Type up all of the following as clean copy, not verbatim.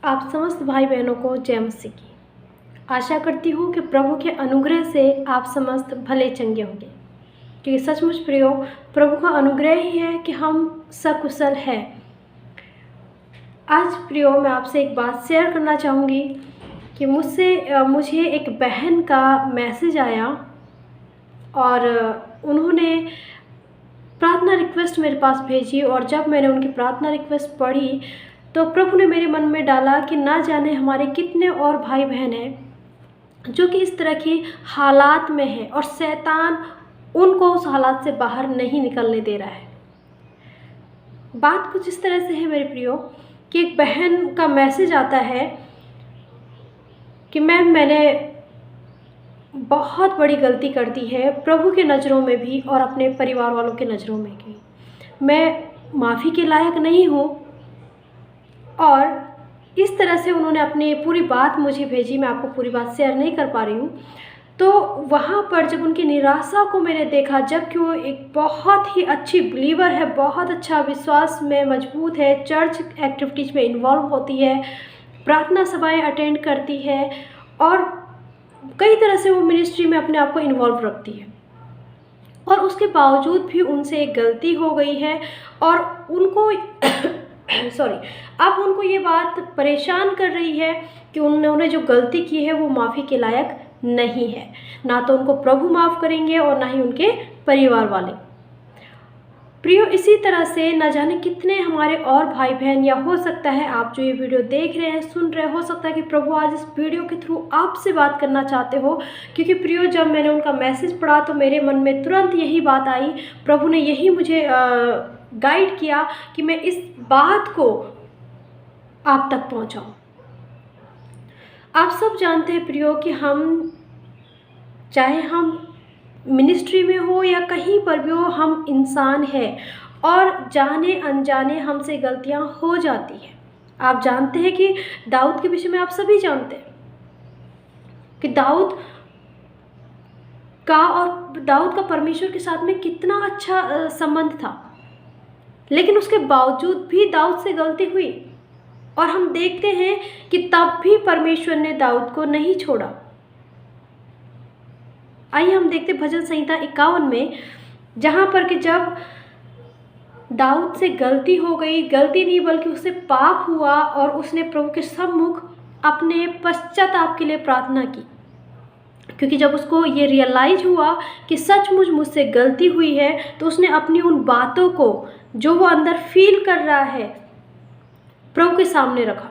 आप समस्त भाई बहनों को जय मसीह की। आशा करती हूँ कि प्रभु के अनुग्रह से आप समस्त भले चंगे होंगे, क्योंकि सचमुच प्रियो प्रभु का अनुग्रह ही है कि हम सकुशल हैं। आज प्रियो मैं आपसे एक बात शेयर करना चाहूँगी कि मुझे एक बहन का मैसेज आया और उन्होंने प्रार्थना रिक्वेस्ट मेरे पास भेजी, और जब मैंने उनकी प्रार्थना रिक्वेस्ट पढ़ी तो प्रभु ने मेरे मन में डाला कि ना जाने हमारे कितने और भाई बहन हैं जो कि इस तरह की हालात में हैं और शैतान उनको उस हालात से बाहर नहीं निकलने दे रहा है। बात कुछ इस तरह से है मेरे प्रियो कि एक बहन का मैसेज आता है कि मैंने बहुत बड़ी गलती कर दी है प्रभु के नज़रों में भी और अपने परिवार वालों के नज़रों में भी। मैं माफ़ी के लायक नहीं हूँ। और इस तरह से उन्होंने अपनी पूरी बात मुझे भेजी। मैं आपको पूरी बात शेयर नहीं कर पा रही हूँ। तो वहाँ पर जब उनकी निराशा को मैंने देखा, जबकि वो एक बहुत ही अच्छी बिलीवर है, बहुत अच्छा विश्वास में मजबूत है, चर्च एक्टिविटीज़ में इन्वॉल्व होती है, प्रार्थना सभाएं अटेंड करती है और कई तरह से वो मिनिस्ट्री में अपने आप को इन्वॉल्व रखती है, और उसके बावजूद भी उनसे एक गलती हो गई है और उनको अब उनको ये बात परेशान कर रही है कि उन्होंने जो गलती की है वो माफ़ी के लायक नहीं है। ना तो उनको प्रभु माफ़ करेंगे और ना ही उनके परिवार वाले। प्रियो, इसी तरह से न जाने कितने हमारे और भाई बहन, या हो सकता है आप जो ये वीडियो देख रहे हैं, सुन रहे हैं, हो सकता है कि प्रभु आज इस वीडियो के थ्रू आपसे बात करना चाहते हो। क्योंकि प्रियो, जब मैंने उनका मैसेज पढ़ा तो मेरे मन में तुरंत यही बात आई, प्रभु ने यही मुझे गाइड किया कि मैं इस बात को आप तक पहुंचाऊं। आप सब जानते हैं प्रियो कि चाहे हम मिनिस्ट्री में हो या कहीं पर भी हो, हम इंसान हैं और जाने अनजाने हमसे गलतियां हो जाती हैं। आप जानते हैं कि दाऊद के विषय में आप सभी जानते हैं कि दाऊद का परमेश्वर के साथ में कितना अच्छा संबंध था, लेकिन उसके बावजूद भी दाऊद से गलती हुई। और हम देखते हैं कि तब भी परमेश्वर ने दाऊद को नहीं छोड़ा। आइए हम देखते भजन संहिता 51 में, जहाँ पर कि जब दाऊद से गलती हो गई, गलती नहीं बल्कि उससे पाप हुआ और उसने प्रभु के सम्मुख अपने पश्चाताप के लिए प्रार्थना की। क्योंकि जब उसको ये रियलाइज हुआ कि सचमुच मुझसे गलती हुई है, तो उसने अपनी उन बातों को जो वो अंदर फील कर रहा है प्रभु के सामने रखा।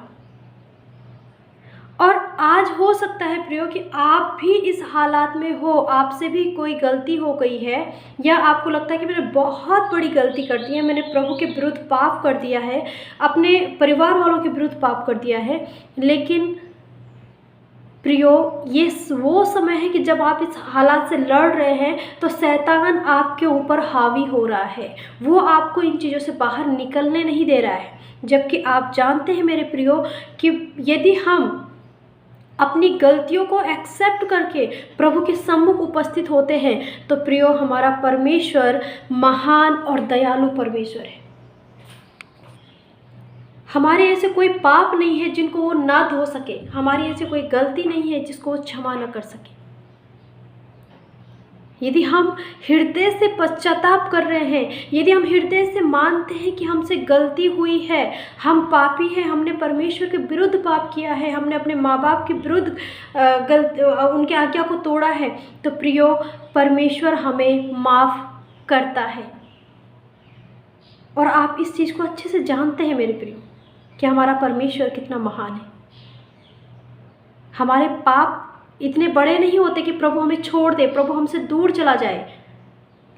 और आज हो सकता है प्रियो कि आप भी इस हालात में हो, आपसे भी कोई गलती हो गई है, या आपको लगता है कि मैंने बहुत बड़ी गलती कर दी है, मैंने प्रभु के विरुद्ध पाप कर दिया है, अपने परिवार वालों के विरुद्ध पाप कर दिया है। लेकिन प्रियो, ये वो समय है कि जब आप इस हालात से लड़ रहे हैं तो शैतान आपके ऊपर हावी हो रहा है, वो आपको इन चीज़ों से बाहर निकलने नहीं दे रहा है। जबकि आप जानते हैं मेरे प्रियो कि यदि हम अपनी गलतियों को एक्सेप्ट करके प्रभु के सम्मुख उपस्थित होते हैं तो प्रियो, हमारा परमेश्वर महान और दयालु परमेश्वर है। हमारे ऐसे कोई पाप नहीं है जिनको वो ना धो सके, हमारी ऐसी कोई गलती नहीं है जिसको वो क्षमा न कर सके। यदि हम हृदय से पश्चाताप कर रहे हैं, यदि हम हृदय से मानते हैं कि हमसे गलती हुई है, हम पापी हैं, हमने परमेश्वर के विरुद्ध पाप किया है, हमने अपने माँ बाप के विरुद्ध उनके आज्ञा को तोड़ा है, तो प्रियो, परमेश्वर हमें माफ़ करता है। और आप इस चीज़ को अच्छे से जानते हैं मेरे प्रियो कि हमारा परमेश्वर कितना महान है। हमारे पाप इतने बड़े नहीं होते कि प्रभु हमें छोड़ दे, प्रभु हमसे दूर चला जाए।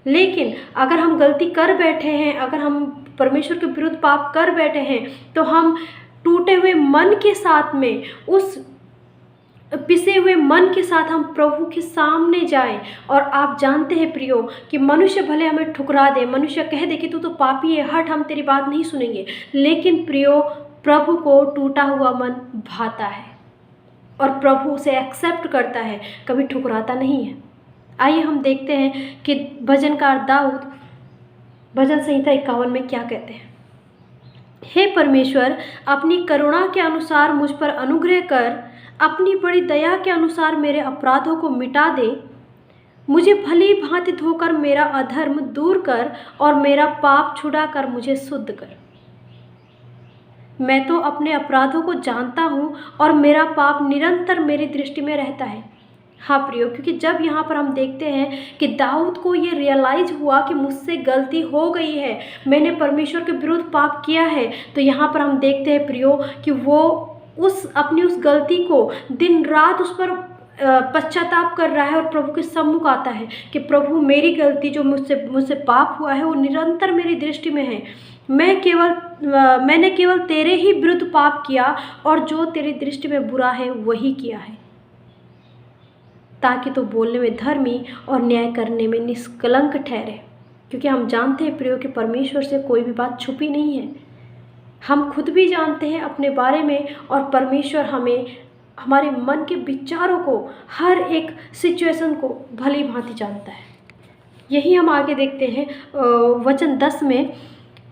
लेकिन अगर हम गलती कर बैठे हैं, अगर हम परमेश्वर के विरुद्ध पाप कर बैठे हैं, तो हम टूटे हुए मन के साथ में, उस पिसे हुए मन के साथ हम प्रभु के सामने जाएं। और आप जानते हैं प्रियो कि मनुष्य भले हमें ठुकरा दे, मनुष्य कह दे कि तू तो पापी है, हट, हम तेरी बात नहीं सुनेंगे, लेकिन प्रियो, प्रभु को टूटा हुआ मन भाता है और प्रभु उसे एक्सेप्ट करता है, कभी ठुकराता नहीं है। आइए हम देखते हैं कि भजनकार दाऊद भजन संहिता 51 में क्या कहते हैं। हे परमेश्वर, अपनी करुणा के अनुसार मुझ पर अनुग्रह कर, अपनी बड़ी दया के अनुसार मेरे अपराधों को मिटा दे। मुझे भली भांति धोकर मेरा अधर्म दूर कर और मेरा पाप छुड़ा कर मुझे शुद्ध कर। मैं तो अपने अपराधों को जानता हूँ और मेरा पाप निरंतर मेरी दृष्टि में रहता है। हाँ प्रियो, क्योंकि जब यहाँ पर हम देखते हैं कि दाऊद को ये रियलाइज हुआ कि मुझसे गलती हो गई है, मैंने परमेश्वर के विरुद्ध पाप किया है, तो यहाँ पर हम देखते हैं प्रियो कि वो अपनी उस गलती को दिन रात उस पर पश्चाताप कर रहा है और प्रभु के सम्मुख आता है कि प्रभु, मेरी गलती जो मुझसे पाप हुआ है वो निरंतर मेरी दृष्टि में है। मैंने केवल तेरे ही विरुद्ध पाप किया और जो तेरी दृष्टि में बुरा है वही किया है, ताकि तो बोलने में धर्मी और न्याय करने में निष्कलंक ठहरे। क्योंकि हम जानते हैं प्रियो कि परमेश्वर से कोई भी बात छुपी नहीं है। हम खुद भी जानते हैं अपने बारे में, और परमेश्वर हमें हमारे मन के विचारों को, हर एक सिचुएशन को भली भांति जानता है। यही हम आगे देखते हैं वचन 10 में,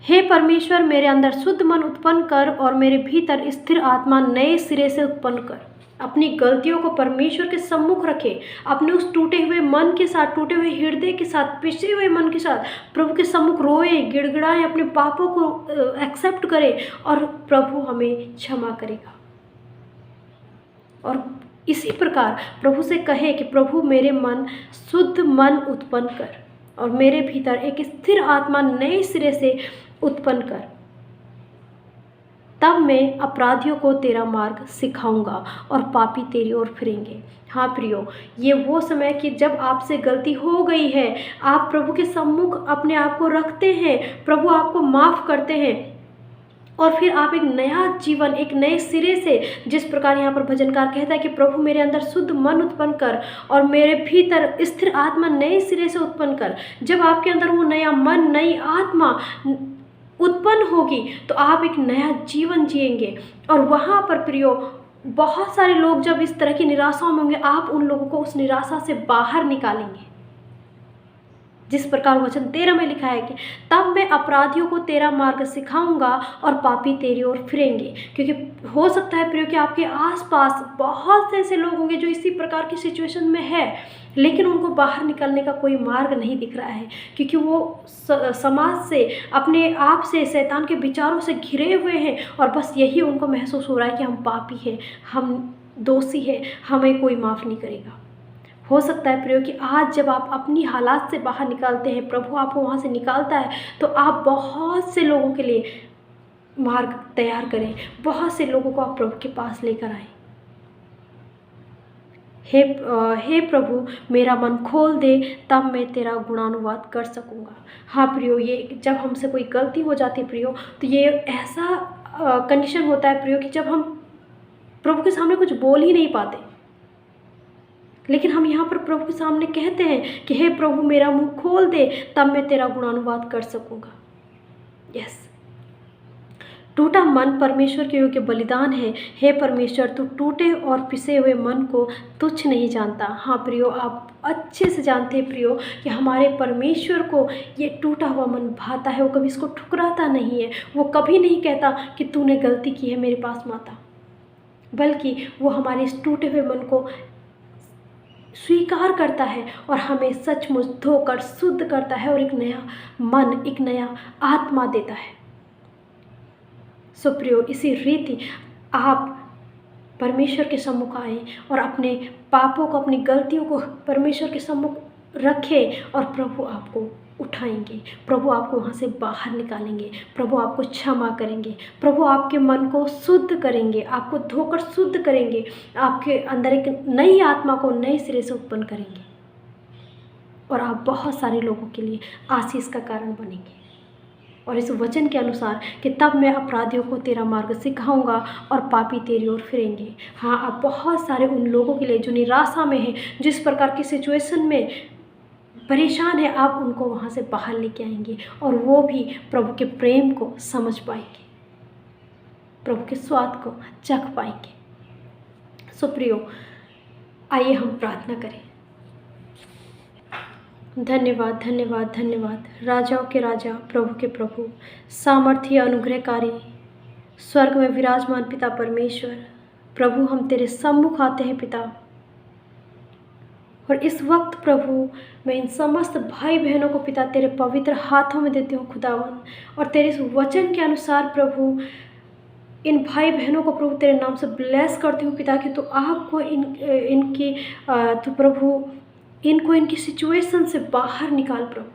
हे परमेश्वर, मेरे अंदर शुद्ध मन उत्पन्न कर और मेरे भीतर स्थिर आत्मा नए सिरे से उत्पन्न कर। अपनी गलतियों को परमेश्वर के सम्मुख रखे, अपने उस टूटे हुए मन के साथ, टूटे हुए हृदय के साथ, पिसे हुए मन के साथ प्रभु के सम्मुख रोए, गिड़गिड़ाए, अपने पापों को एक्सेप्ट करे और प्रभु हमें क्षमा करेगा। और इसी प्रकार प्रभु से कहे कि प्रभु, मेरे मन शुद्ध मन उत्पन्न कर और मेरे भीतर एक स्थिर आत्मा नए सिरे से उत्पन्न कर, तब मैं अपराधियों को तेरा मार्ग सिखाऊंगा और पापी तेरी ओर फिरेंगे। हाँ प्रियो, ये वो समय कि जब आपसे गलती हो गई है, आप प्रभु के सम्मुख अपने आप को रखते हैं, प्रभु आपको माफ़ करते हैं और फिर आप एक नया जीवन, एक नए सिरे से, जिस प्रकार यहाँ पर भजनकार कहता है कि प्रभु, मेरे अंदर शुद्ध मन उत्पन्न कर और मेरे भीतर स्थिर आत्मा नए सिरे से उत्पन्न कर। जब आपके अंदर वो नया मन, नई आत्मा उत्पन्न होगी तो आप एक नया जीवन जिएंगे। और वहाँ पर प्रियो, बहुत सारे लोग जब इस तरह की निराशाओं में होंगे, आप उन लोगों को उस निराशा से बाहर निकालेंगे। जिस प्रकार वचन 13 में लिखा है कि तब मैं अपराधियों को तेरा मार्ग सिखाऊंगा और पापी तेरी ओर फिरेंगे। क्योंकि हो सकता है प्रियो कि आपके आसपास बहुत से ऐसे लोग होंगे जो इसी प्रकार की सिचुएशन में है, लेकिन उनको बाहर निकलने का कोई मार्ग नहीं दिख रहा है, क्योंकि वो समाज से, अपने आप से, शैतान के विचारों से घिरे हुए हैं और बस यही उनको महसूस हो रहा है कि हम पापी हैं, हम दोषी हैं, हमें कोई माफ़ नहीं करेगा। हो सकता है प्रियो कि आज जब आप अपनी हालात से बाहर निकालते हैं, प्रभु आपको वहाँ से निकालता है, तो आप बहुत से लोगों के लिए मार्ग तैयार करें, बहुत से लोगों को आप प्रभु के पास लेकर आएं। हे प्रभु, मेरा मन खोल दे, तब मैं तेरा गुणानुवाद कर सकूँगा। हाँ प्रियो, ये जब हमसे कोई गलती हो जाती है प्रियो, तो ये ऐसा कंडीशन होता है प्रियो कि जब हम प्रभु के सामने कुछ बोल ही नहीं पाते, लेकिन हम यहाँ पर प्रभु के सामने कहते हैं कि हे प्रभु, मेरा मुंह खोल दे, तब मैं तेरा गुणानुवाद कर सकूँगा। यस, टूटा मन परमेश्वर के योग्य बलिदान है। हे परमेश्वर, तू टूटे और पिसे हुए मन को तुच्छ नहीं जानता। हाँ प्रियो, आप अच्छे से जानते हैं प्रियो कि हमारे परमेश्वर को ये टूटा हुआ मन भाता है। वो कभी इसको ठुकराता नहीं है, वो कभी नहीं कहता कि तूने गलती की है, मेरे पास मत आ, बल्कि वो हमारे इस टूटे हुए मन को स्वीकार करता है और हमें सचमुच धोकर शुद्ध करता है और एक नया मन, एक नया आत्मा देता है। सो प्रियो, इसी रीति आप परमेश्वर के सम्मुख आए और अपने पापों को, अपनी गलतियों को परमेश्वर के सम्मुख रखें और प्रभु आपको उठाएंगे, प्रभु आपको वहाँ से बाहर निकालेंगे, प्रभु आपको क्षमा करेंगे, प्रभु आपके मन को शुद्ध करेंगे, आपको धोकर शुद्ध करेंगे, आपके अंदर एक नई आत्मा को नए सिरे से उत्पन्न करेंगे और आप बहुत सारे लोगों के लिए आशीष का कारण बनेंगे। और इस वचन के अनुसार कि तब मैं अपराधियों को तेरा मार्ग सिखाऊंगा और पापी तेरी ओर फिरेंगे। हाँ, आप बहुत सारे उन लोगों के लिए जो निराशा में हैं, जिस प्रकार की सिचुएशन में परेशान है, आप उनको वहाँ से बाहर लेके आएंगे और वो भी प्रभु के प्रेम को समझ पाएंगे, प्रभु के स्वाद को चख पाएंगे। सो प्रियो, आइए हम प्रार्थना करें। धन्यवाद, धन्यवाद, धन्यवाद, राजाओं के राजा, प्रभु के प्रभु, सामर्थ्य अनुग्रहकारी स्वर्ग में विराजमान पिता परमेश्वर, प्रभु हम तेरे सम्मुख आते हैं पिता, और इस वक्त प्रभु मैं इन समस्त भाई बहनों को पिता तेरे पवित्र हाथों में देती हूँ खुदावन। और तेरे इस वचन के अनुसार प्रभु इन भाई बहनों को प्रभु तेरे नाम से ब्लेस करती हूँ पिता, कि तो आपको तो प्रभु इनको इनकी सिचुएशन से बाहर निकाल प्रभु,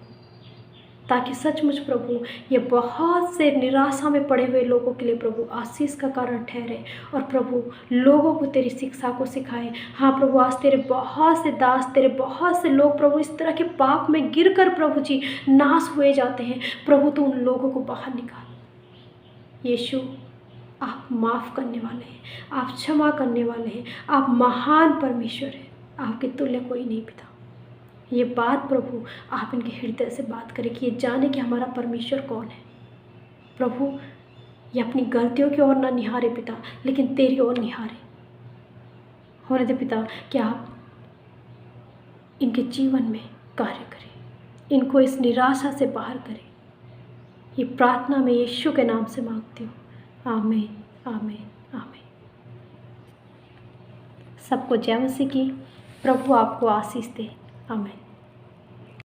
ताकि सचमुच प्रभु ये बहुत से निराशा में पड़े हुए लोगों के लिए प्रभु आशीष का कारण ठहरे, और प्रभु लोगों को तेरी शिक्षा को सिखाए। हाँ प्रभु, आज तेरे बहुत से दास, तेरे बहुत से लोग प्रभु इस तरह के पाप में गिर कर प्रभु जी नाश हुए जाते हैं। प्रभु तो उन लोगों को बाहर निकाल। यीशु, आप माफ़ करने वाले हैं, आप क्षमा करने वाले हैं, आप महान परमेश्वर हैं, आपके तुल्य कोई नहीं पिता। ये बात प्रभु आप इनके हृदय से बात करें कि ये जाने कि हमारा परमेश्वर कौन है। प्रभु ये अपनी गलतियों की ओर ना निहारे पिता, लेकिन तेरी ओर निहारे। होने दे पिता कि आप इनके जीवन में कार्य करें, इनको इस निराशा से बाहर करें। ये प्रार्थना मैं यीशु के नाम से मांगती हूँ। आमीन, आमीन, आमीन। सबको जय मसीह की। प्रभु आपको आशीष दे। आमीन।